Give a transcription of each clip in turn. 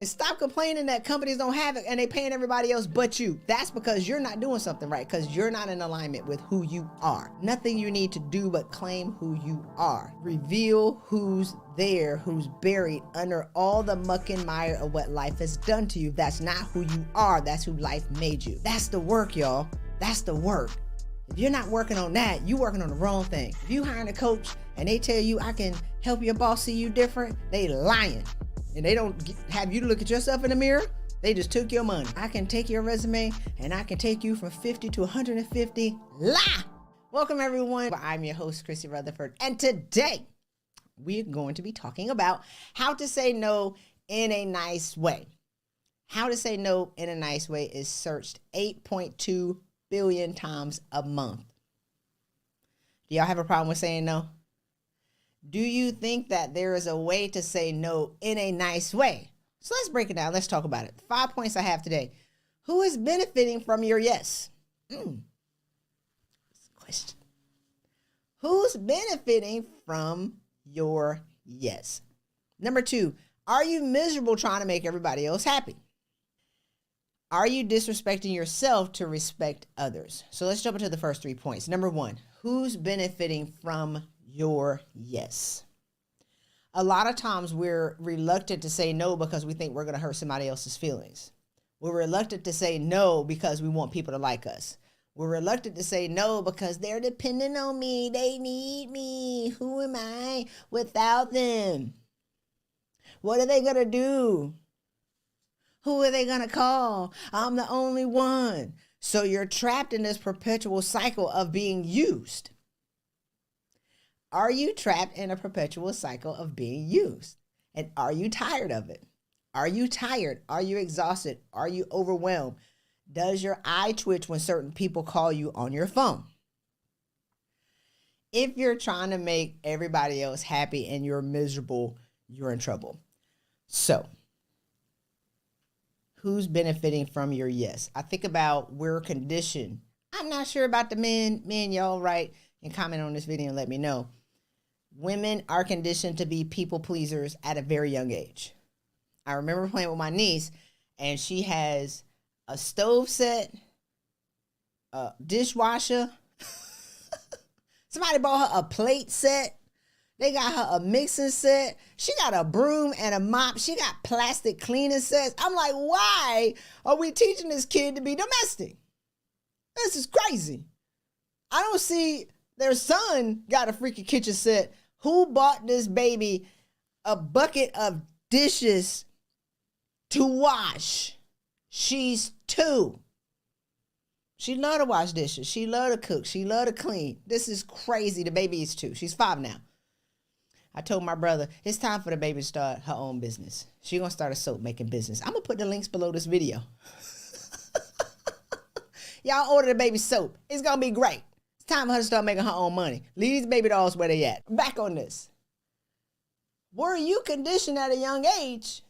Stop complaining that companies don't have it and they paying everybody else but you. That's because you're not doing something right, because you're not in alignment with who you are. Nothing you need to do but claim who you are. Reveal who's there, who's buried under all the muck and mire of what life has done to you. That's not who you are. That's who life made you. That's the work, y'all. That's the work. If you're not working on that, you're working on the wrong thing. If you hiring a coach and they tell you I can help your boss see you different, they lying. And they don't have you to look at yourself in the mirror. They just took your money. I can take your resume and I can take you from 50 to 150. Lie! Welcome everyone. I'm your host, Christy Rutherford. And today we're going to be talking about how to say no in a nice way. How to say no in a nice way is searched 8.2 billion times a month. Do y'all have a problem with saying no? Do you think that there is a way to say no in a nice way? So let's break it down. Let's talk about it. 5 points I have today. Who is benefiting from your yes? Question. Who's benefiting from your yes? Number 2, are you miserable trying to make everybody else happy? Are you disrespecting yourself to respect others? So let's jump into the first 3 points. Number 1, who's benefiting from your yes? A lot of times we're reluctant to say no because we think we're going to hurt somebody else's feelings. We're reluctant to say no because we want people to like us. We're reluctant to say no because they're dependent on me. They need me. Who am I without them? What are they going to do? Who are they going to call? I'm the only one. So you're trapped in this perpetual cycle of being used. Are you trapped in a perpetual cycle of being used? And are you tired of it? Are you tired? Are you exhausted? Are you overwhelmed? Does your eye twitch when certain people call you on your phone? If you're trying to make everybody else happy and you're miserable, you're in trouble. So, who's benefiting from your yes? I think about we're conditioned. I'm not sure about the men. Men, y'all right? And comment on this video and let me know. Women are conditioned to be people pleasers at a very young age. I remember playing with my niece and she has a stove set, a dishwasher. Somebody bought her a plate set. They got her a mixing set. She got a broom and a mop. She got plastic cleaning sets. I'm like, why are we teaching this kid to be domestic? This is crazy. I don't see their son got a freaking kitchen set. Who bought this baby a bucket of dishes to wash? She's 2. She love to wash dishes. She love to cook. She love to clean. This is crazy. The baby is 2. She's 5 now. I told my brother, it's time for the baby to start her own business. She gonna start a soap making business. I'm gonna put the links below this video. Y'all order the baby soap. It's gonna be great. It's time for her to start making her own money. Leave these baby dolls where they at. Back on this. Were you conditioned at a young age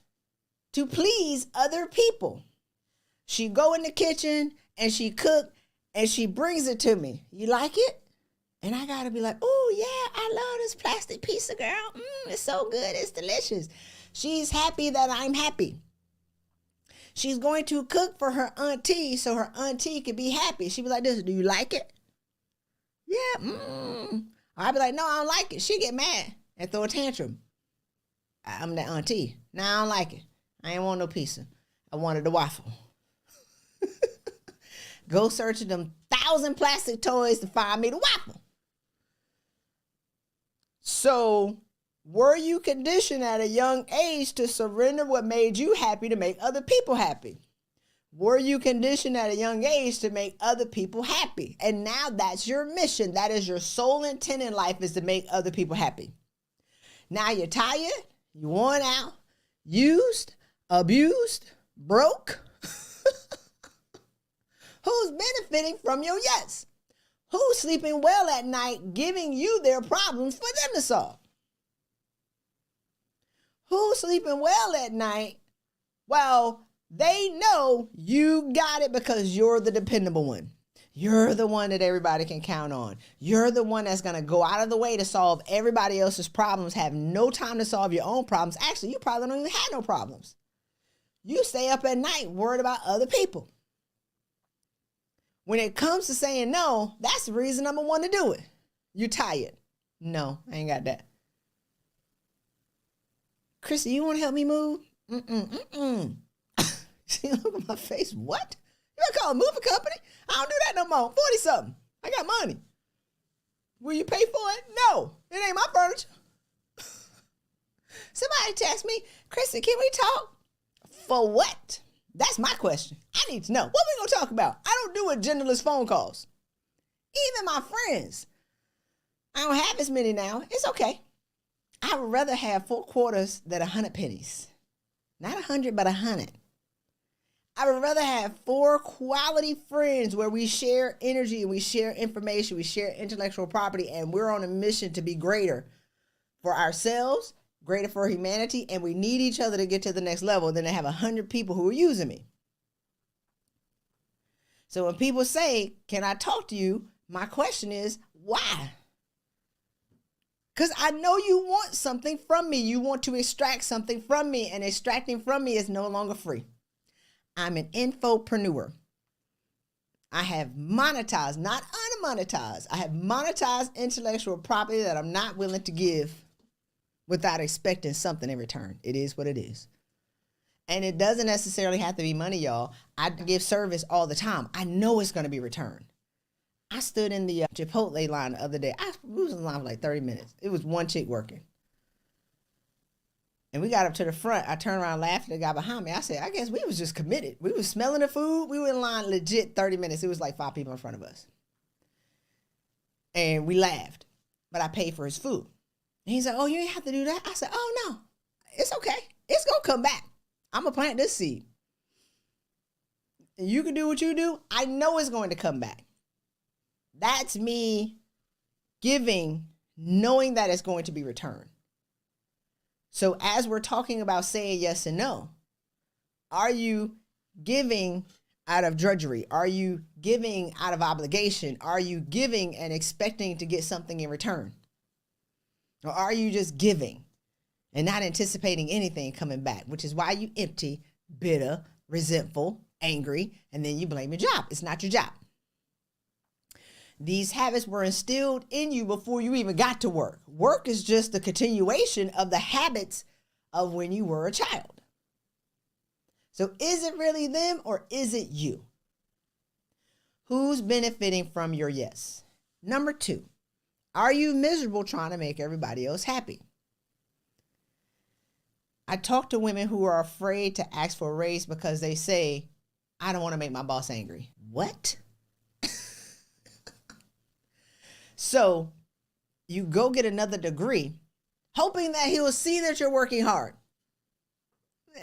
to please other people? She go in the kitchen and she cook and she brings it to me. You like it? And I gotta be like, oh yeah, I love this plastic pizza, girl. It's so good, it's delicious. She's happy that I'm happy. She's going to cook for her auntie so her auntie can be happy. She be like this, do you like it? Yeah, I'd be like, no, I don't like it. She get mad and throw a tantrum. I'm the auntie. No, I don't like it. I ain't want no pizza. I wanted the waffle. Go searching them 1,000 plastic toys to find me the waffle. So, were you conditioned at a young age to surrender what made you happy to make other people happy? Were you conditioned at a young age to make other people happy? And now that's your mission. That is your sole intent in life, is to make other people happy. Now you're tired, you worn out, used, abused, broke. Who's benefiting from your yes? Who's sleeping well at night, giving you their problems for them to solve? Who's sleeping well at night? Well, they know you got it because you're the dependable one. You're the one that everybody can count on. You're the one that's going to go out of the way to solve everybody else's problems, have no time to solve your own problems. Actually, you probably don't even have no problems. You stay up at night worried about other people. When it comes to saying no, that's the reason number one to do it. You're tired. No, I ain't got that. Christy, you want to help me move? She look at my face. What? You want to call a moving company? I don't do that no more. 40-something. I got money. Will you pay for it? No. It ain't my furniture. Somebody text me, Christy, can we talk? For what? That's my question. I need to know. What we going to talk about? I don't do agendaless phone calls. Even my friends. I don't have as many now. It's okay. I would rather have 4 quarters than 100 pennies. Not 100, but 100. I would rather have 4 quality friends where we share energy and we share information, we share intellectual property, and we're on a mission to be greater for ourselves, greater for humanity, and we need each other to get to the next level than to have 100 people who are using me. So when people say, can I talk to you? My question is, why? Because I know you want something from me. You want to extract something from me, and extracting from me is no longer free. I'm an infopreneur. I have monetized, not unmonetized. I have monetized intellectual property that I'm not willing to give without expecting something in return. It is what it is. And it doesn't necessarily have to be money, y'all. I give service all the time. I know it's going to be returned. I stood in the Chipotle line the other day. I was in line for like 30 minutes. It was one chick working. And we got up to the front. I turned around laughing at the guy behind me. I said, I guess we was just committed. We was smelling the food. We were in line legit 30 minutes. It was like 5 people in front of us. And we laughed. But I paid for his food. And he's like, oh, you ain't have to do that? I said, oh, no. It's okay. It's going to come back. I'm going to plant this seed. And you can do what you do. I know it's going to come back. That's me giving, knowing that it's going to be returned. So as we're talking about saying yes and no, are you giving out of drudgery? Are you giving out of obligation? Are you giving and expecting to get something in return? Or are you just giving and not anticipating anything coming back, which is why you empty, bitter, resentful, angry, and then you blame your job. It's not your job. These habits were instilled in you before you even got to work. Work is just a continuation of the habits of when you were a child. So is it really them or is it you? Who's benefiting from your yes? Number 2, are you miserable trying to make everybody else happy? I talk to women who are afraid to ask for a raise because they say, I don't want to make my boss angry. What? So you go get another degree, hoping that he'll see that you're working hard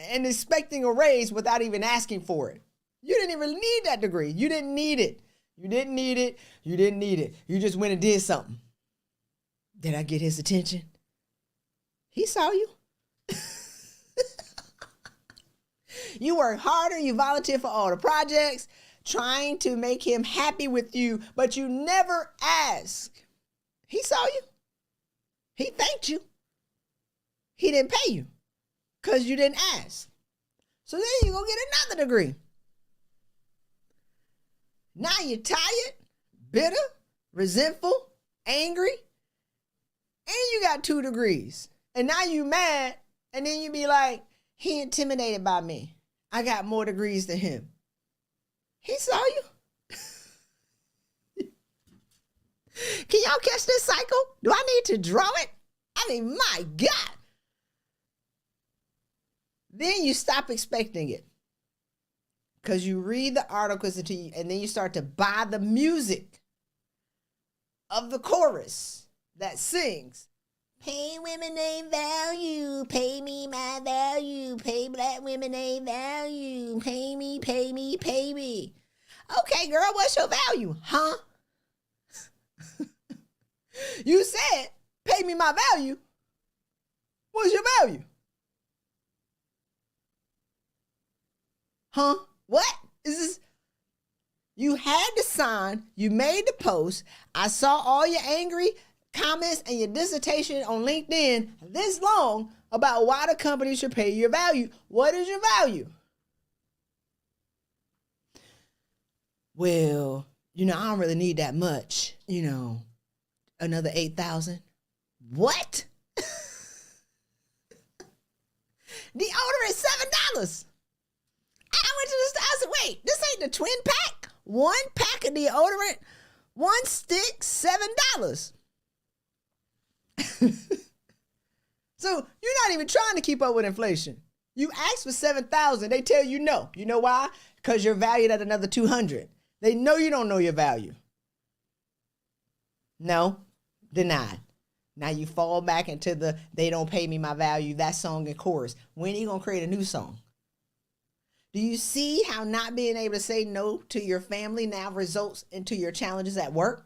and expecting a raise without even asking for it. You didn't even need that degree. You didn't need it. You didn't need it. You didn't need it. You just went and did something. Did I get his attention? He saw you. You work harder. You volunteer for all the projects, trying to make him happy with you, but you never ask. He saw you. He thanked you. He didn't pay you because you didn't ask. So then you go get another degree. Now you're tired, bitter, resentful, angry, and you got 2 degrees. And now you mad, and then you be like, he intimidated by me. I got more degrees than him. He saw you. Can y'all catch this cycle? Do I need to draw it? I mean, my God. Then you stop expecting it. Because you read the articles and then you start to buy the music of the chorus that sings, pay women a value, pay me my value, pay black women a value, pay me, pay me, pay me. Okay, girl, what's your value? Huh? You said, pay me my value. What's your value? Huh? What? Is this? You had the sign, you made the post. I saw all your angry comments and your dissertation on LinkedIn this long about why the company should pay your value. What is your value? well, I don't really need that much, another 8,000. What? Deodorant is $7. I went to the store. I said, wait, this ain't the twin pack. One pack of deodorant, one stick, $7. So you're not even trying to keep up with inflation. You ask for 7,000, they tell you no. You know why? Because you're valued at another 200. They know you don't know your value. No, denied. Now you fall back into the they don't pay me my value, that song and chorus. When are you going to create a new song? Do you see how not being able to say no to your family now results into your challenges at work?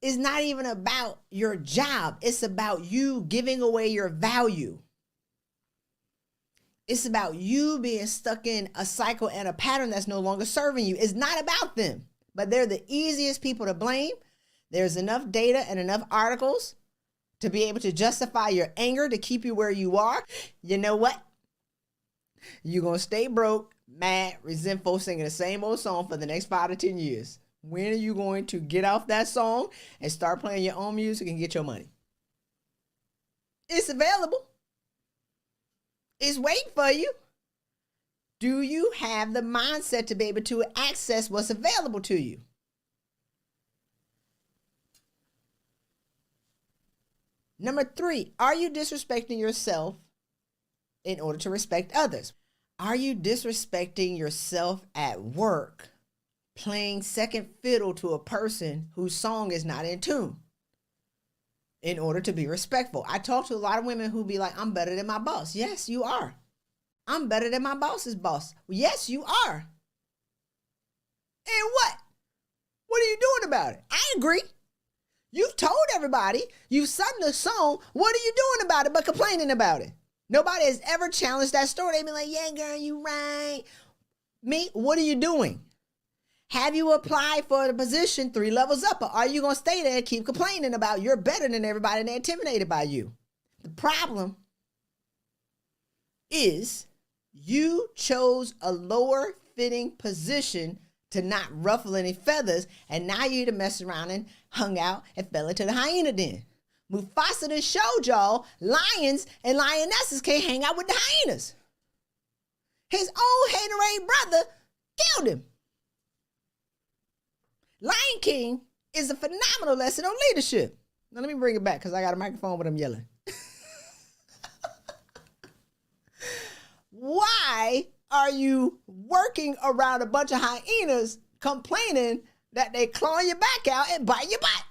It's not even about your job. It's about you giving away your value. It's about you being stuck in a cycle and a pattern that's no longer serving you. It's not about them, but they're the easiest people to blame. There's enough data and enough articles to be able to justify your anger to keep you where you are. You know what? You're going to stay broke, mad, resentful, singing the same old song for the next 5 to 10 years. When are you going to get off that song and start playing your own music and get your money? It's available. It's waiting for you. Do you have the mindset to be able to access what's available to you? Number 3, are you disrespecting yourself in order to respect others? Are you disrespecting yourself at work, playing second fiddle to a person whose song is not in tune in order to be respectful? I talk to a lot of women who be like, I'm better than my boss. Yes, you are. I'm better than my boss's boss. Yes, you are. And what? What are you doing about it? I agree. You've told everybody, you've sung the song. What are you doing about it but complaining about it? Nobody has ever challenged that story. They be like, yeah, girl, you right. Me, what are you doing? Have you applied for the position 3 levels up? Or are you going to stay there and keep complaining about you're better than everybody and they're intimidated by you? The problem is you chose a lower fitting position to not ruffle any feathers, and now you done messed around and hung out and fell into the hyena den. Mufasa done showed y'all lions and lionesses can't hang out with the hyenas. His own haterade brother killed him. Lion King is a phenomenal lesson on leadership. Now let me bring it back because I got a microphone but I'm yelling. Why are you working around a bunch of hyenas complaining that they claw your back out and bite your butt?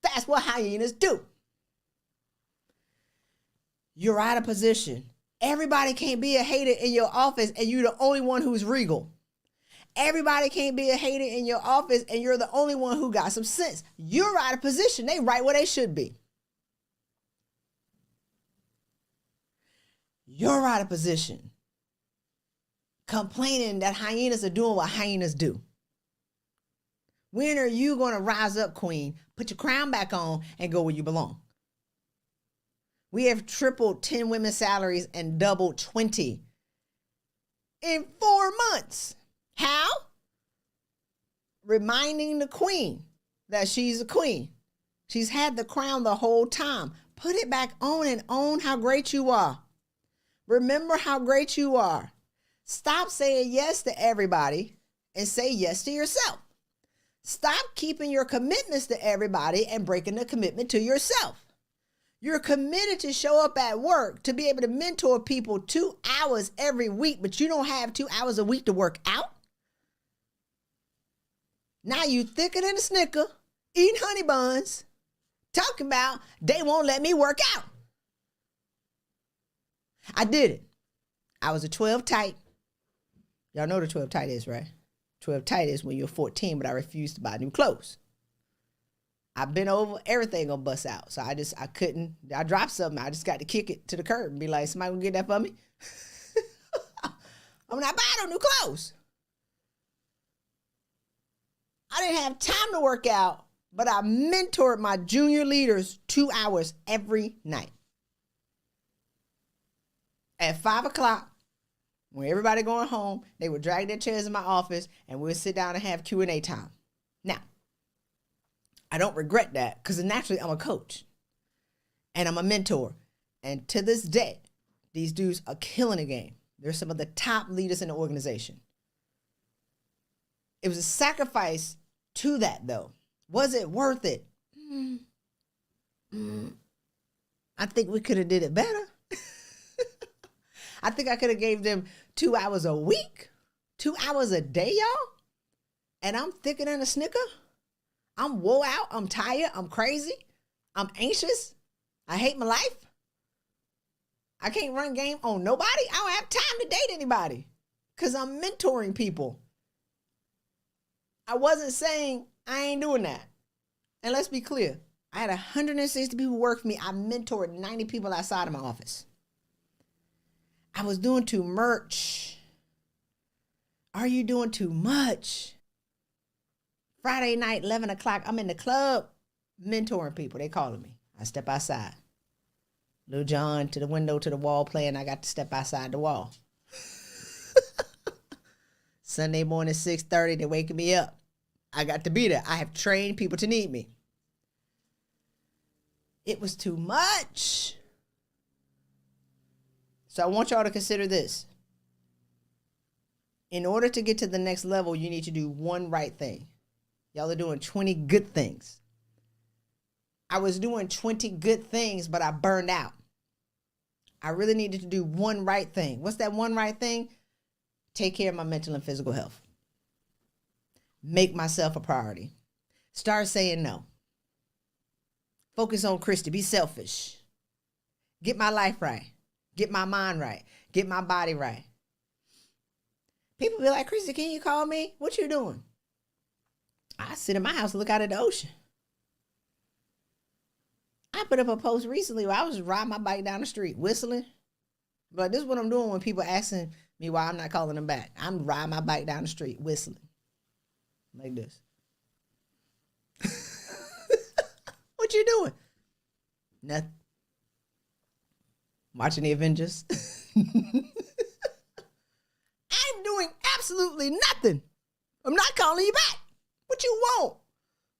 That's what hyenas do. You're out of position. Everybody can't be a hater in your office and you're the only one who's regal. Everybody can't be a hater in your office and you're the only one who got some sense. You're out of position. They right where they should be. You're out of position. Complaining that hyenas are doing what hyenas do. When are you going to rise up, queen? Put your crown back on and go where you belong. We have tripled 10 women's salaries and doubled 20 in 4 months. How? Reminding the queen that she's a queen. She's had the crown the whole time. Put it back on and own how great you are. Remember how great you are. Stop saying yes to everybody and say yes to yourself. Stop keeping your commitments to everybody and breaking the commitment to yourself. You're committed to show up at work to be able to mentor people 2 hours every week, but you don't have 2 hours a week to work out. Now you thicker than a Snicker, eating honey buns, talking about they won't let me work out. I did it. I was a 12 tight. Y'all know what a 12 tight is, right? 12 tight is when you're 14, but I refused to buy new clothes. I've been over, everything gonna bust out. So I dropped something. I just got to kick it to the curb and be like, somebody gonna get that for me? I'm not buying no new clothes. I didn't have time to work out, but I mentored my junior leaders 2 hours every night. At 5 o'clock, When everybody going home, they would drag their chairs in my office and we'll sit down and have Q&A time. Now, I don't regret that because naturally I'm a coach and I'm a mentor. And to this day, these dudes are killing the game. They're some of the top leaders in the organization. It was a sacrifice to that, though. Was it worth it? I think we could have did it better. I think I could have gave them 2 hours a week, 2 hours a day, y'all. And I'm thicker than a snicker. I'm wore out. I'm tired. I'm crazy. I'm anxious. I hate my life. I can't run game on nobody. I don't have time to date anybody because I'm mentoring people. I wasn't saying I ain't doing that. And let's be clear. I had 160 people work for me. I mentored 90 people outside of my office. I was doing too much. Are you doing too much? Friday night, 11 o'clock, I'm in the club mentoring people. They calling me. I step outside. Lil John to the window, to the wall playing. I got to step outside the wall. Sunday morning, 6:30, they're waking me up. I got to be there. I have trained people to need me. It was too much. So I want y'all to consider this. In order to get to the next level, you need to do one right thing. Y'all are doing 20 good things. I was doing 20 good things, but I burned out. I really needed to do one right thing. What's that one right thing? Take care of my mental and physical health. Make myself a priority. Start saying no. Focus on Christy. Be selfish. Get my life right. Get my mind right. Get my body right. People be like, Christy, can you call me? What you doing? I sit in my house and look out at the ocean. I put up a post recently where I was riding my bike down the street, whistling. But this is what I'm doing when people asking me why I'm not calling them back. I'm riding my bike down the street, whistling. Like this. What you doing? Nothing. Watching the Avengers. I'm doing absolutely nothing. I'm not calling you back. What you want?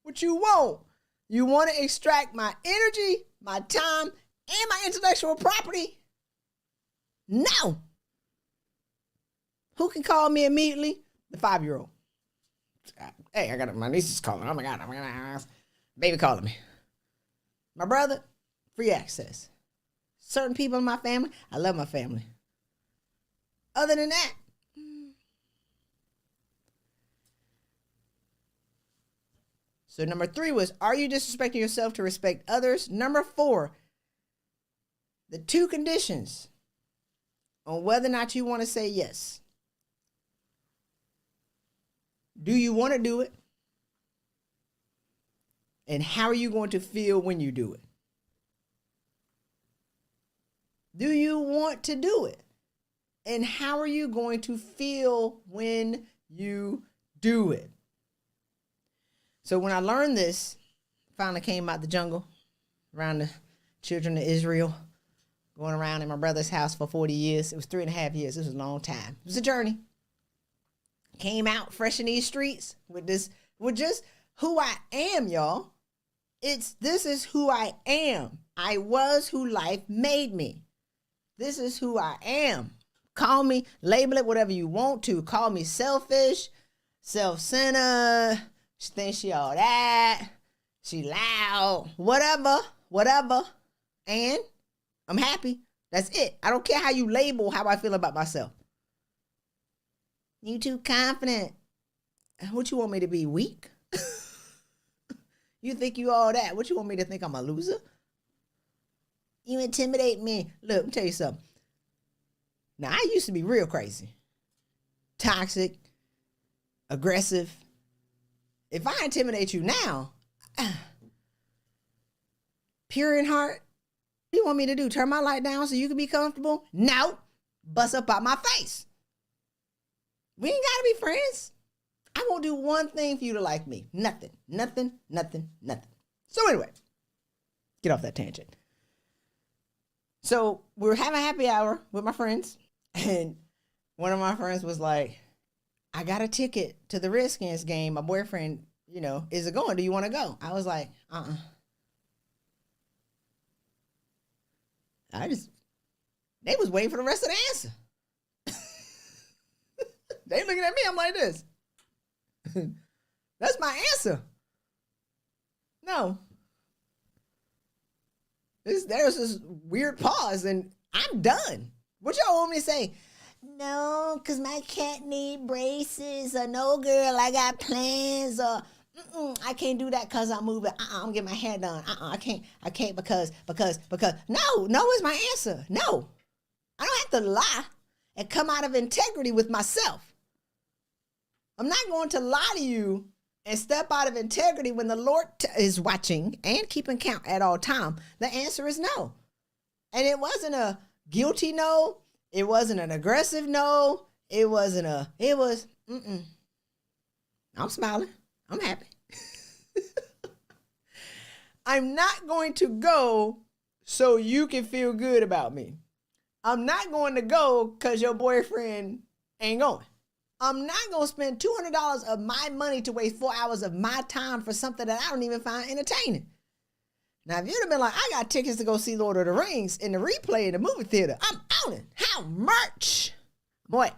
What you want? You want to extract my energy, my time, and my intellectual property? No. Who can call me immediately? The 5-year-old. Hey, I got my niece is calling. Oh my God, baby calling me. My brother, free access. Certain people in my family, I love my family. Other than that, so number 3 was, are you disrespecting yourself to respect others? Number 4, the 2 conditions on whether or not you want to say yes. Do you want to do it? And how are you going to feel when you do it? Do you want to do it? And how are you going to feel when you do it? So when I learned this, finally came out the jungle, around the children of Israel, going around in my brother's house for 40 years. It was 3.5 years. This was a long time. It was a journey. Came out fresh in these streets with just who I am, y'all. This is who I am. I was who life made me. This is who I am. Call me, label it whatever you want to. Call me selfish, self-centered. She thinks she all that. She loud. Whatever. And I'm happy. That's it. I don't care how you label how I feel about myself. You too confident. What you want me to be, weak? You think you all that. What you want me to think I'm a loser? You intimidate me. Look, let me tell you something. Now, I used to be real crazy. Toxic. Aggressive. If I intimidate you now, pure in heart, what do you want me to do? Turn my light down so you can be comfortable? No. Bust up out my face. We ain't got to be friends. I won't do one thing for you to like me. Nothing. So anyway, get off that tangent. So we were having a happy hour with my friends, and One of my friends was like, I got a ticket to the Redskins game. My boyfriend, is it going? Do you want to go? I was like, they was waiting for the rest of the answer. They looking at me, I'm like this. That's my answer. No. There's this weird pause, and I'm done. What y'all want me to say? No, because my cat need braces, or no, girl, I got plans, or I can't do that because I'm moving. I'm getting my hair done. I can't because. No is my answer. No. I don't have to lie and come out of integrity with myself. I'm not going to lie to you and step out of integrity when the Lord is watching and keeping count at all time. The answer is no. And it wasn't a guilty no. It wasn't an aggressive no. It was, I'm smiling. I'm happy. I'm not going to go so you can feel good about me. I'm not going to go because your boyfriend ain't going. I'm not going to spend $200 of my money to waste 4 hours of my time for something that I don't even find entertaining. Now, if you'd have been like, I got tickets to go see Lord of the Rings in the replay in the movie theater, I'm out it. How much? Boy,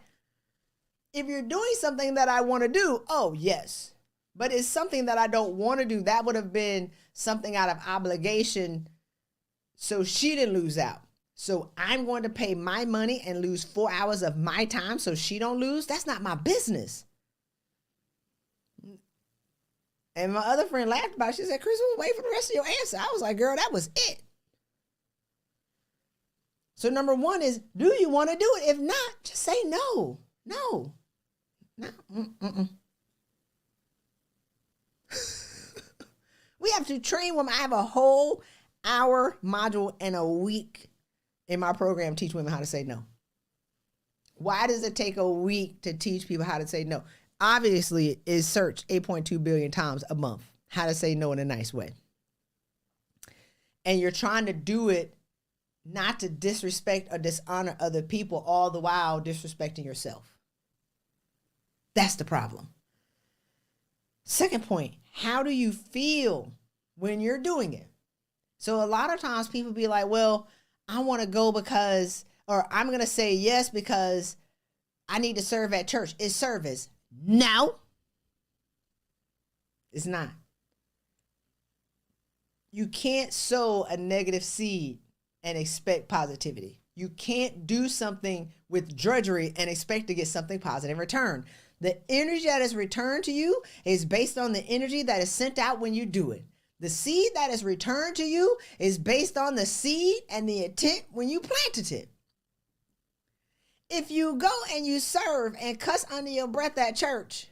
if you're doing something that I want to do, oh, yes. But it's something that I don't want to do. That would have been something out of obligation so she didn't lose out. So I'm going to pay my money and lose 4 hours of my time so she don't lose? That's not my business. And my other friend laughed about it. She said, Chris, we'll wait for the rest of your answer. I was like, girl, that was it. So number one is, do you want to do it? If not, just say no. No. We have to train women. I have a whole hour module in a week in my program, teach women how to say no. Why does it take a week to teach people how to say no? Obviously, it's searched 8.2 billion times a month, how to say no in a nice way. And you're trying to do it not to disrespect or dishonor other people, all the while disrespecting yourself. That's the problem. Second point, how do you feel when you're doing it? So a lot of times people be like, well, I want to go because, or I'm going to say yes because I need to serve at church. It's service. No, it's not. You can't sow a negative seed and expect positivity. You can't do something with drudgery and expect to get something positive in return. The energy that is returned to you is based on the energy that is sent out when you do it. The seed that is returned to you is based on the seed and the intent when you planted it. If you go and you serve and cuss under your breath at church,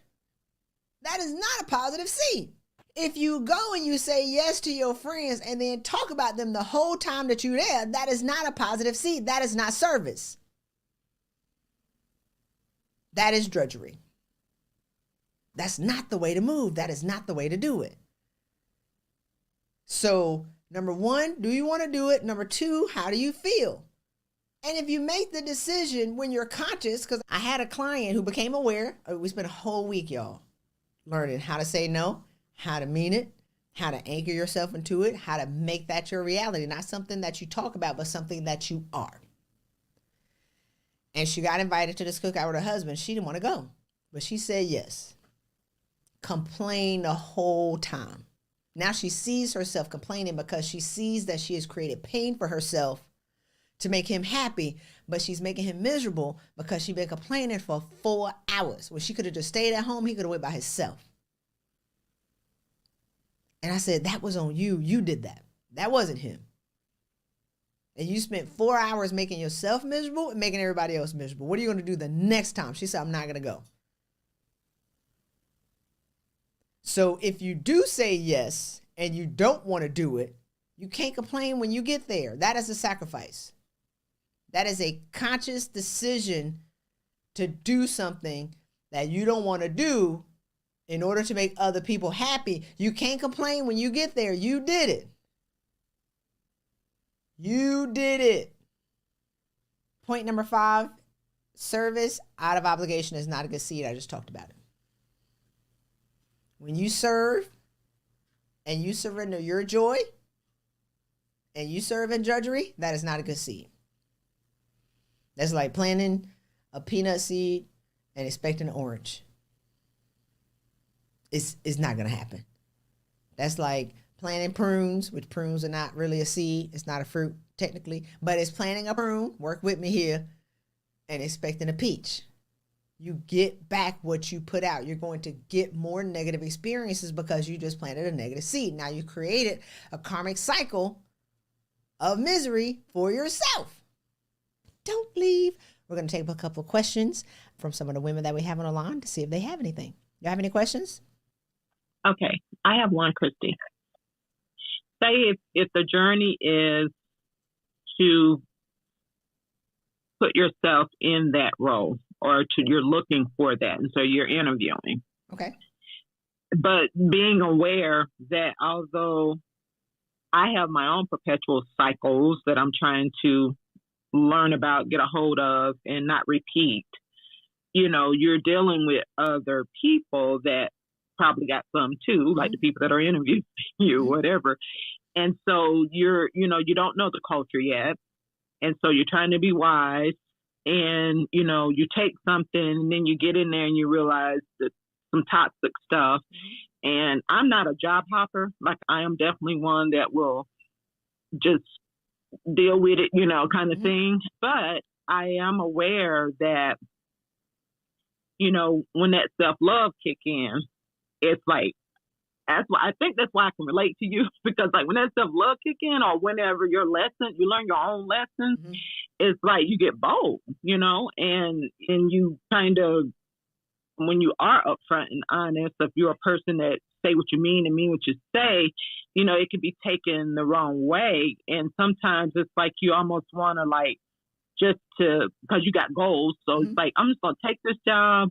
that is not a positive seed. If you go and you say yes to your friends and then talk about them the whole time that you're there, that is not a positive seed. That is not service. That is drudgery. That's not the way to move. That is not the way to do it. So, number one, do you want to do it? Number two, how do you feel? And if you make the decision when you're conscious, because I had a client who became aware, we spent a whole week, y'all, learning how to say no, how to mean it, how to anchor yourself into it, how to make that your reality, not something that you talk about, but something that you are. And she got invited to this cookout with her husband. She didn't want to go, but she said yes. Complained the whole time. Now she sees herself complaining because she sees that she has created pain for herself to make him happy, but she's making him miserable because she's been complaining for 4 hours. When she could have just stayed at home, he could have went by himself. And I said, that was on you. You did that. That wasn't him. And you spent 4 hours making yourself miserable and making everybody else miserable. What are you going to do the next time? She said, I'm not going to go. So if you do say yes and you don't want to do it, you can't complain when you get there. That is a sacrifice. That is a conscious decision to do something that you don't want to do in order to make other people happy. You can't complain when you get there. You did it. You did it. Point number 5 Service out of obligation is not a good seed. I just talked about it. When you serve and you surrender your joy and you serve in drudgery, that is not a good seed. That's like planting a peanut seed and expecting an orange. It's not going to happen. That's like planting prunes, which prunes are not really a seed. It's not a fruit technically, but it's planting a prune, work with me here, and expecting a peach. You get back what you put out. You're going to get more negative experiences because you just planted a negative seed. Now you created a karmic cycle of misery for yourself. Don't leave. We're going to take a couple of questions from some of the women that we have on the line to see if they have anything. You have any questions? Okay. I have one, Christy. Say if the journey is to put yourself in that role, or you're looking for that, and so you're interviewing. Okay. But being aware that although I have my own perpetual cycles that I'm trying to learn about, get a hold of, and not repeat, you're dealing with other people that probably got some too, like the people that are interviewing you, whatever. And so you don't know the culture yet. And so you're trying to be wise, and, you take something and then you get in there and you realize that some toxic stuff. And I'm not a job hopper. Like, I am definitely one that will just deal with it, kind of thing. But I am aware that, when that self-love kick in, it's like, I think that's why I can relate to you, because like when that self-love kick in, or whenever you learn your own lessons, it's like you get bold, and you kind of, when you are upfront and honest, if you're a person that say what you mean and mean what you say, it can be taken the wrong way. And sometimes it's like you almost want to like, because you got goals. So it's like, I'm just going to take this job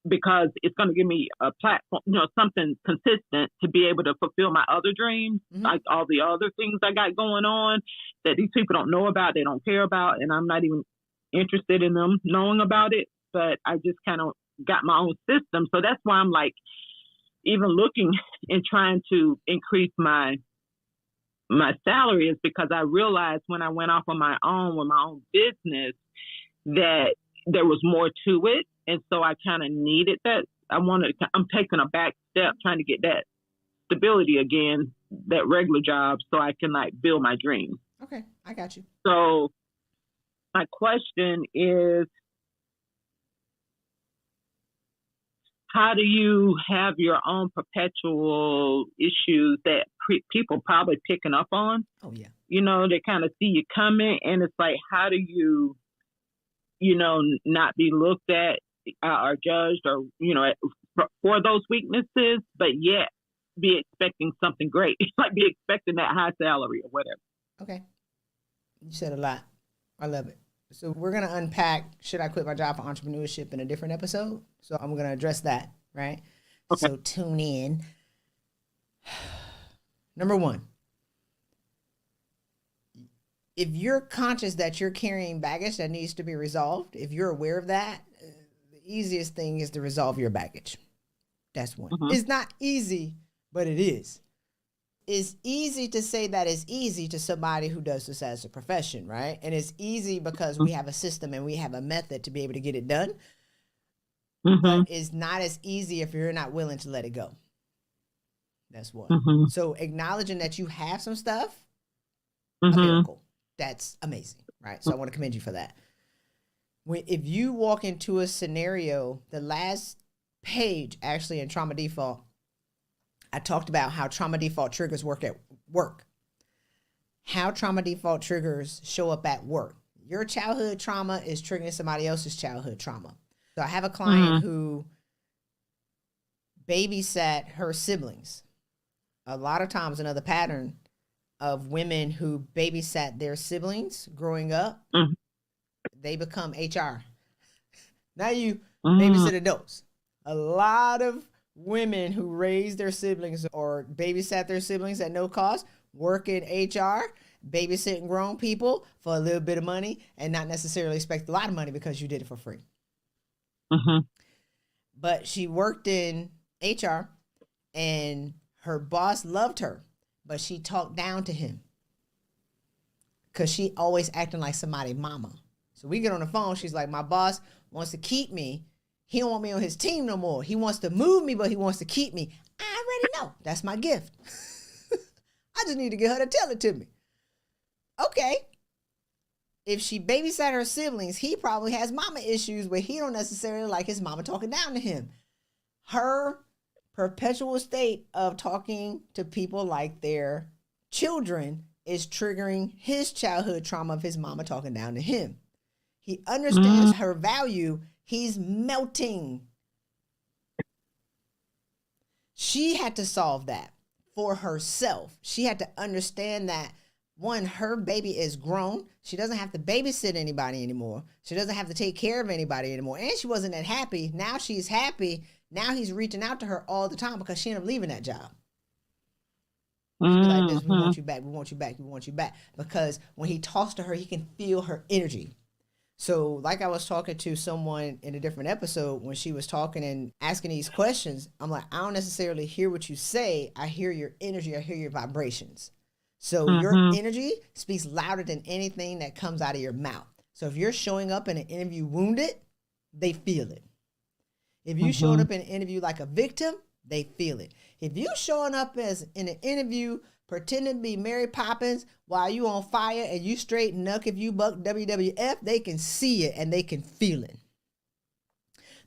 because it's going to give me a platform, something consistent to be able to fulfill my other dreams, like all the other things I got going on that these people don't know about, they don't care about, and I'm not even interested in them knowing about it. But I just kind of got my own system. So that's why I'm like, even looking and trying to increase my salary, is because I realized when I went off on my own with my own business that there was more to it. And so I kind of needed that. I'm taking a back step, trying to get that stability again, that regular job, so I can like build my dreams. Okay, I got you. So my question is, how do you have your own perpetual issues that people probably picking up on? Oh, yeah. They kind of see you coming, and it's like, how do you, not be looked at or judged or, for those weaknesses, but yet be expecting something great, like be expecting that high salary or whatever. Okay. You said a lot. I love it. So we're going to unpack, should I quit my job for entrepreneurship, in a different episode. So I'm going to address that, right? Okay. So tune in. Number one, if you're conscious that you're carrying baggage that needs to be resolved, if you're aware of that, the easiest thing is to resolve your baggage. That's one. It's not easy, but it is. It's easy to say that it's easy to somebody who does this as a profession, right? And it's easy because we have a system and we have a method to be able to get it done. But it's not as easy if you're not willing to let it go. That's one. So acknowledging that you have some stuff, a miracle. That's amazing, right? So I want to commend you for that. If you walk into a scenario, the last page actually in Trauma Default, I talked about how trauma default triggers work at work. How trauma default triggers show up at work. Your childhood trauma is triggering somebody else's childhood trauma. So I have a client who babysat her siblings. A lot of times another pattern of women who babysat their siblings growing up, they become HR. Now you babysit adults. A lot of women who raised their siblings or babysat their siblings at no cost work in HR. babysitting grown people for a little bit of money and not necessarily expect a lot of money because you did it for free. Mm-hmm. But she worked in HR and her boss loved her, but she talked down to him because she always acting like somebody's mama. So we get on the phone. She's like, my boss wants to keep me. He don't want me on his team no more. He wants to move me, but he wants to keep me. I already know. That's my gift. I just need to get her to tell it to me. Okay. If she babysat her siblings, he probably has mama issues where he don't necessarily like his mama talking down to him. Her perpetual state of talking to people like their children is triggering his childhood trauma of his mama talking down to him. He understands her value. He's melting. She had to solve that for herself. She had to understand that, one, her baby is grown. She doesn't have to babysit anybody anymore. She doesn't have to take care of anybody anymore. And she wasn't that happy. Now she's happy. Now he's reaching out to her all the time because she ended up leaving that job. He'd be like this, we want you back, we want you back, we want you back. Because when he talks to her, he can feel her energy. So like I was talking to someone in a different episode when she was talking and asking these questions, I'm like, I don't necessarily hear what you say. I hear your energy. I hear your vibrations. So your energy speaks louder than anything that comes out of your mouth. So if you're showing up in an interview wounded, they feel it. If you showed up in an interview like a victim, they feel it. If you showing up as in an interview pretending to be Mary Poppins while you on fire and you straight nuck if you buck WWF, they can see it and they can feel it.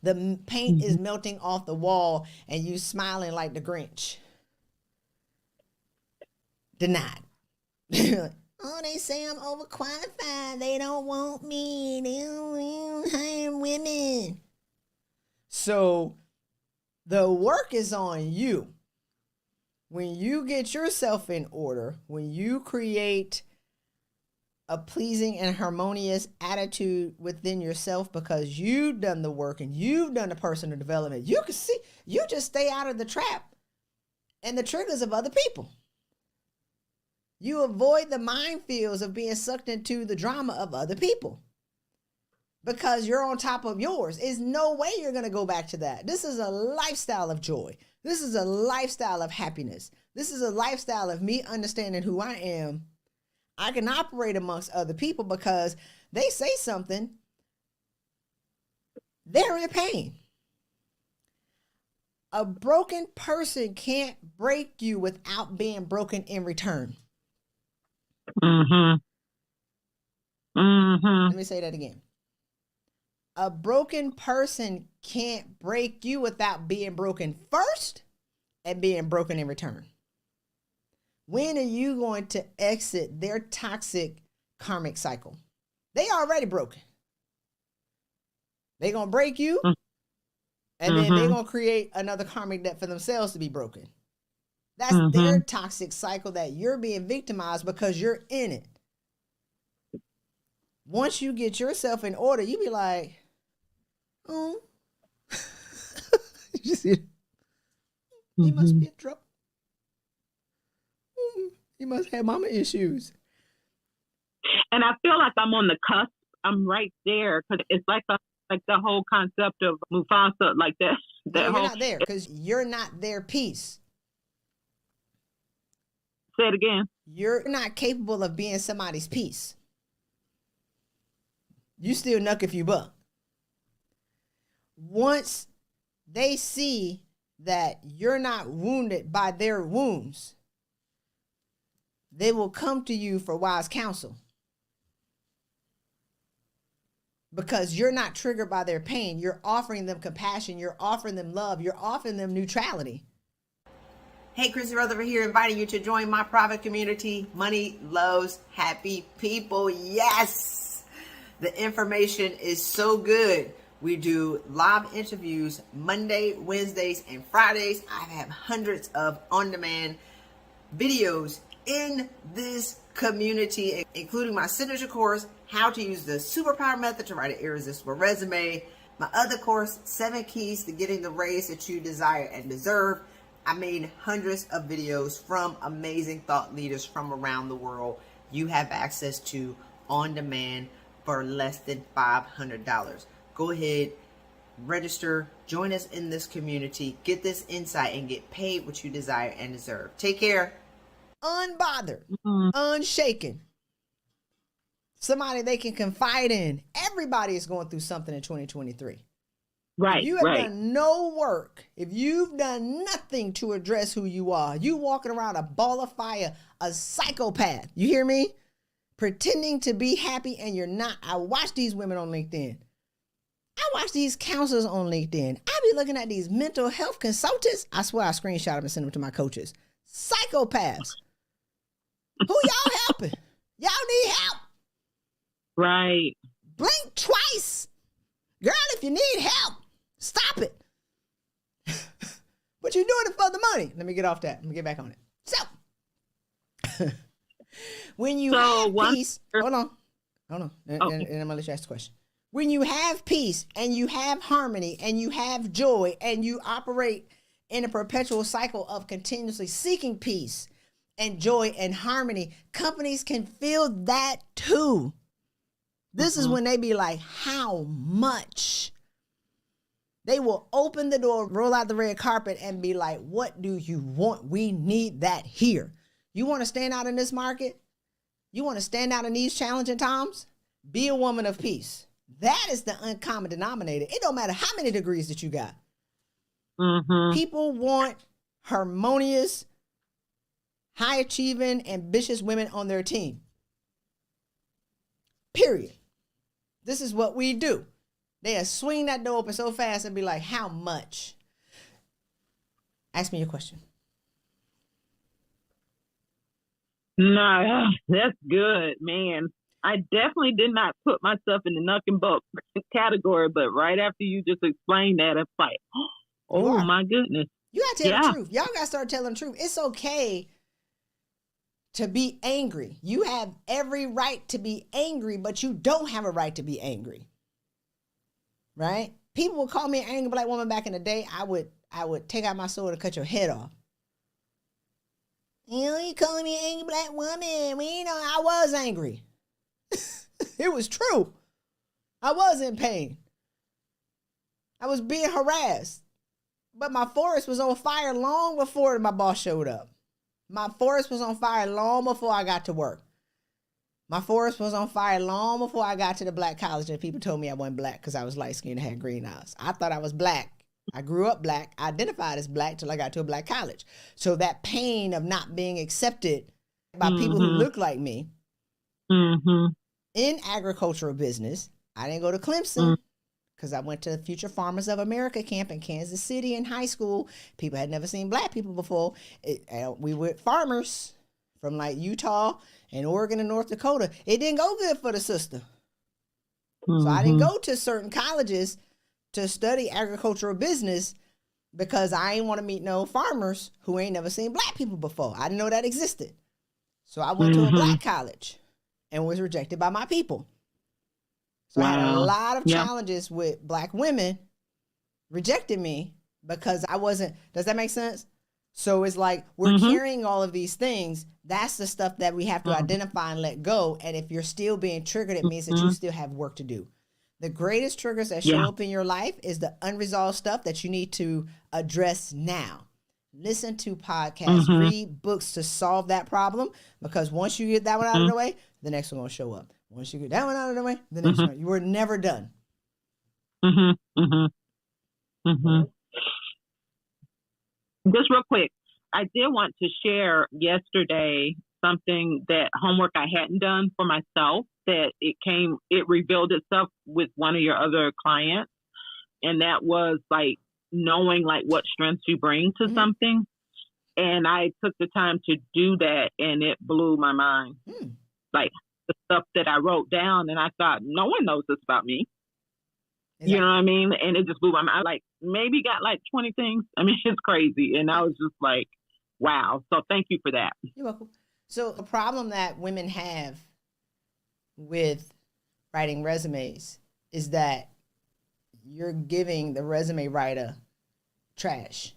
The paint is melting off the wall and you smiling like the Grinch. Denied. Oh, they say I'm overqualified. They don't want me. They don't hire women. So the work is on you. When you get yourself in order, when you create a pleasing and harmonious attitude within yourself because you've done the work and you've done the personal development, you can see, you just stay out of the trap and the triggers of other people. You avoid the minefields of being sucked into the drama of other people because you're on top of yours. There's no way you're going to go back to that. This is a lifestyle of joy. This is a lifestyle of happiness. This is a lifestyle of me understanding who I am. I can operate amongst other people because they say something, they're in pain. A broken person can't break you without being broken in return. Let me say that again. A broken person can't break you without being broken first and being broken in return. When are you going to exit their toxic karmic cycle? They already broken. They're going to break you, and then they're going to create another karmic debt for themselves to be broken. That's their toxic cycle that you're being victimized because you're in it. Once you get yourself in order, you be like, oh, you see it? He must be in trouble. He must have mama issues. And I feel like I'm on the cusp. I'm right there because it's like the whole concept of Mufasa, like that. No, you're not there because you're not their piece. Say it again. You're not capable of being somebody's piece. You still nuck if you buck. Once they see that you're not wounded by their wounds, they will come to you for wise counsel. Because you're not triggered by their pain. You're offering them compassion. You're offering them love. You're offering them neutrality. Hey, Christy Rutherford here, inviting you to join my private community, Money Loves Happy People. Yes! The information is so good. We do live interviews Monday, Wednesdays, and Fridays. I have hundreds of on-demand videos in this community, including my signature course, How to Use the Superpower Method to Write an Irresistible Resume. My other course, 7 Keys to Getting the Raise That You Desire and Deserve. I made hundreds of videos from amazing thought leaders from around the world. you have access to on demand for less than $500. Go ahead, register, join us in this community, get this insight, and get paid what you desire and deserve. Take care. Unbothered, unshaken. Somebody they can confide in. Everybody is going through something in 2023. Right. If you have done no work, if you've done nothing to address who you are, you walking around a ball of fire, a psychopath. You hear me? Pretending to be happy and you're not. I watch these women on LinkedIn. I watch these counselors on LinkedIn. I be looking at these mental health consultants. I swear I screenshot them and send them to my coaches. Psychopaths. Who y'all helping? Y'all need help. Right. Blink twice. Girl, if you need help, stop it. But you're doing it for the money. Let me get off that. Let me get back on it. So, when you have peace, hold on. And I'm going to let you ask the question. When you have peace and you have harmony and you have joy and you operate in a perpetual cycle of continuously seeking peace and joy and harmony, companies can feel that too. This is when they be like, how much? They will open the door, roll out the red carpet and be like, what do you want? We need that here. You want to stand out in this market? You want to stand out in these challenging times? Be a woman of peace. That is the uncommon denominator. It don't matter how many degrees that you got. People want harmonious, high achieving, ambitious women on their team. Period. This is what we do. They'll swing that door open so fast and be like, how much? Ask me your question. No, that's good, man. I definitely did not put myself in the nuck and buck category, but right after you just explained that, it's like, oh my goodness. You got to tell the truth. Y'all got to start telling the truth. It's okay to be angry. You have every right to be angry, but you don't have a right to be angry. Right? People would call me an angry black woman back in the day. I would take out my sword and cut your head off. You calling me an angry black woman? I was angry. It was true. I was in pain. I was being harassed. But my forest was on fire long before my boss showed up. My forest was on fire long before I got to work. My forest was on fire long before I got to the black college and people told me I wasn't black because I was light skinned and had green eyes. I thought I was black. I grew up black, identified as black till I got to a black college. So that pain of not being accepted by people who look like me in agricultural business, I didn't go to Clemson because I went to Future Farmers of America camp in Kansas City in high school. People had never seen black people before. We were farmers from like Utah and Oregon and North Dakota. It didn't go good for the sister. So I didn't go to certain colleges to study agricultural business because I ain't want to meet no farmers who ain't never seen black people before. I didn't know that existed. So I went to a black college and was rejected by my people. So I had a lot of challenges with black women rejecting me because I wasn't, does that make sense? So it's like we're carrying all of these things. That's the stuff that we have to identify and let go. And if you're still being triggered, it means that you still have work to do. The greatest triggers that show up in your life is the unresolved stuff that you need to address now. Listen to podcasts, read books to solve that problem, because once you get that one out of the way, the next one will show up. Once you get that one out of the way, the next one, you were never done. Just real quick, I did want to share yesterday something that homework I hadn't done for myself, that it revealed itself with one of your other clients. And that was like knowing like what strengths you bring to something. And I took the time to do that and it blew my mind. Like the stuff that I wrote down and I thought, no one knows this about me. Exactly. You know what I mean? And it just blew my mind. I like maybe got like 20 things. I mean, it's crazy. And I was just like, wow. So thank you for that. You're welcome. So the problem that women have with writing resumes is that you're giving the resume writer trash,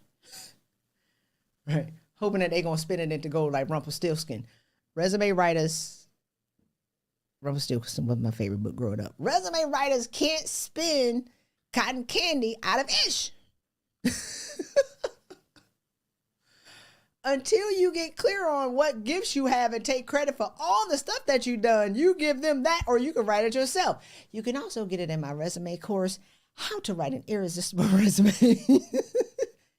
right? Hoping that they're going to spin it into gold like Rumpelstiltskin. Resume writers Rumpelstiltskin was my favorite book growing up. Resume writers can't spin cotton candy out of ish. Until you get clear on what gifts you have and take credit for all the stuff that you've done, you give them that, or you can write it yourself. You can also get it in my resume course, How to Write an Irresistible Resume,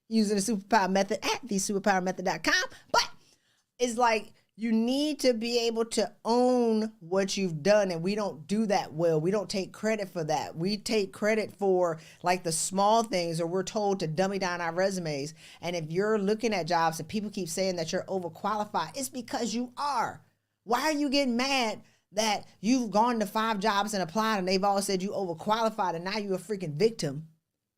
using the superpower method at thesuperpowermethod.com. But it's like, you need to be able to own what you've done, and we don't do that well. We don't take credit for that. We take credit for like the small things, or we're told to dummy down our resumes. And if you're looking at jobs and people keep saying that you're overqualified, it's because you are. Why are you getting mad that you've gone to 5 jobs and applied and they've all said you overqualified and now you're a freaking victim?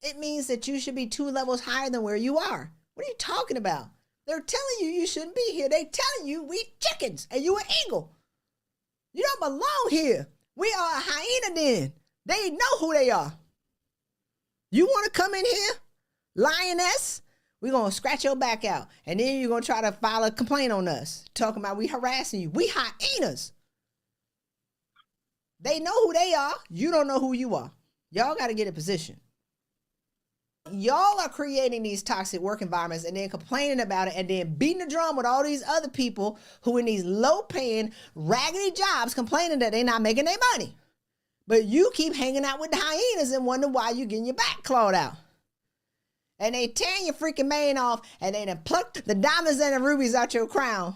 It means that you should be 2 levels higher than where you are. What are you talking about? They're telling you you shouldn't be here. They're telling you we chickens and you an eagle. You don't belong here. We are a hyena den. They know who they are. You want to come in here, lioness? We're going to scratch your back out. And then you're going to try to file a complaint on us, talking about we harassing you. We hyenas. They know who they are. You don't know who you are. Y'all got to get in position. Y'all are creating these toxic work environments and then complaining about it and then beating the drum with all these other people who in these low-paying, raggedy jobs complaining that they're not making their money. But you keep hanging out with the hyenas and wonder why you're getting your back clawed out. And they tearing your freaking mane off and they done plucked the diamonds and the rubies out your crown.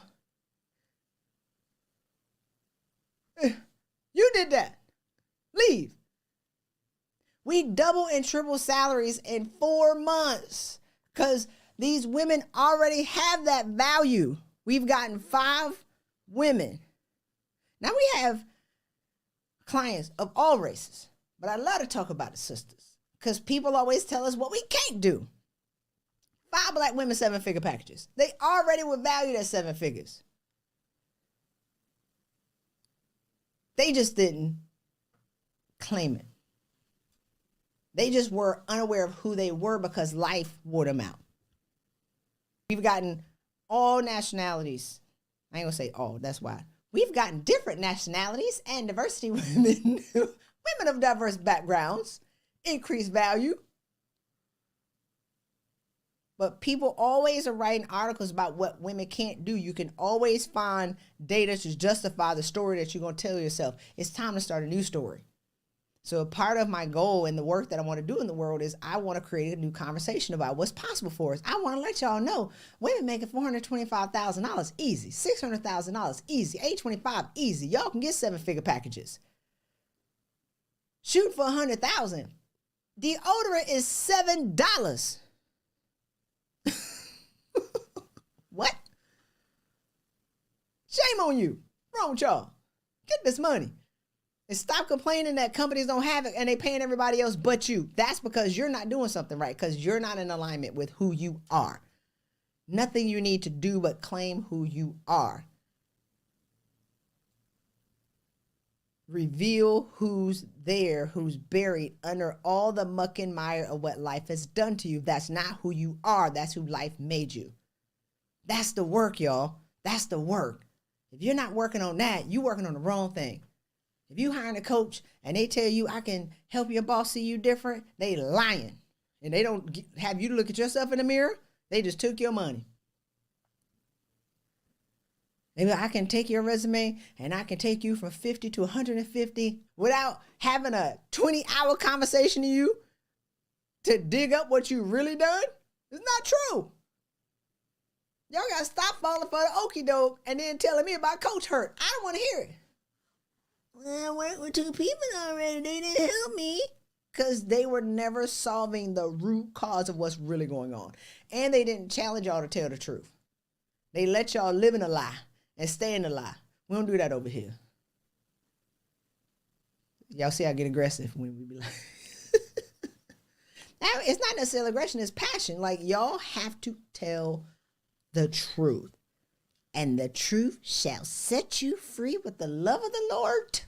You did that. Leave. We double and triple salaries in 4 months because these women already have that value. We've gotten 5 women. Now we have clients of all races, but I love to talk about the sisters because people always tell us what we can't do. 5 Black women, 7-figure packages. They already were valued at 7 figures. They just didn't claim it. They just were unaware of who they were because life wore them out. We've gotten all nationalities. I ain't gonna say all, that's why. We've gotten different nationalities and diversity women, women of diverse backgrounds, increased value. But people always are writing articles about what women can't do. You can always find data to justify the story that you're gonna tell yourself. It's time to start a new story. So a part of my goal and the work that I want to do in the world is I want to create a new conversation about what's possible for us. I want to let y'all know women making $425,000 easy, $600,000 easy, $825 easy. Y'all can get 7-figure packages. Shoot for $100,000. Deodorant is $7. What? Shame on you. What's wrong with y'all? Get this money. And stop complaining that companies don't have it and they paying everybody else but you. That's because you're not doing something right, because you're not in alignment with who you are. Nothing you need to do but claim who you are. Reveal who's there, who's buried under all the muck and mire of what life has done to you. That's not who you are. That's who life made you. That's the work, y'all. That's the work. If you're not working on that, you're working on the wrong thing. If you hiring a coach and they tell you I can help your boss see you different, they lying. And they don't have you look at yourself in the mirror. They just took your money. Maybe I can take your resume and I can take you from 50 to 150 without having a 20-hour conversation to you to dig up what you really done. It's not true. Y'all got to stop falling for the okie doke and then telling me about Coach Hurt. I don't want to hear it. Well, I worked with 2 people already. They didn't help me. Because they were never solving the root cause of what's really going on. And they didn't challenge y'all to tell the truth. They let y'all live in a lie and stay in the lie. We don't do that over here. Y'all see I get aggressive when we be like... Now, it's not necessarily aggression, it's passion. Like, y'all have to tell the truth. And the truth shall set you free with the love of the Lord.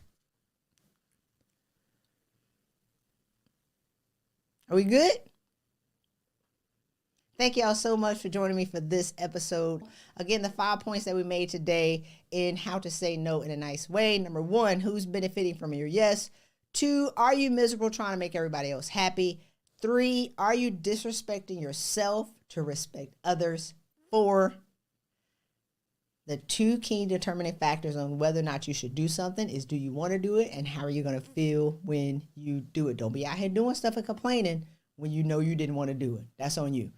Are we good? Thank y'all so much for joining me for this episode. Again, the 5 points that we made today in how to say no in a nice way. Number 1, who's benefiting from your yes? 2, are you miserable trying to make everybody else happy? 3, are you disrespecting yourself to respect others? 4, the 2 key determining factors on whether or not you should do something is, do you want to do it, and how are you going to feel when you do it? Don't be out here doing stuff and complaining when you know you didn't want to do it. That's on you.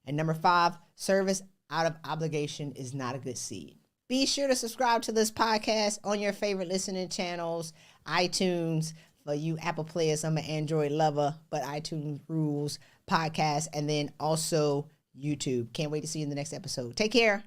And number 5, service out of obligation is not a good seed. Be sure to subscribe to this podcast on your favorite listening channels, iTunes, for you Apple players. I'm an Android lover, but iTunes rules, podcast, and then also YouTube. Can't wait to see you in the next episode. Take care.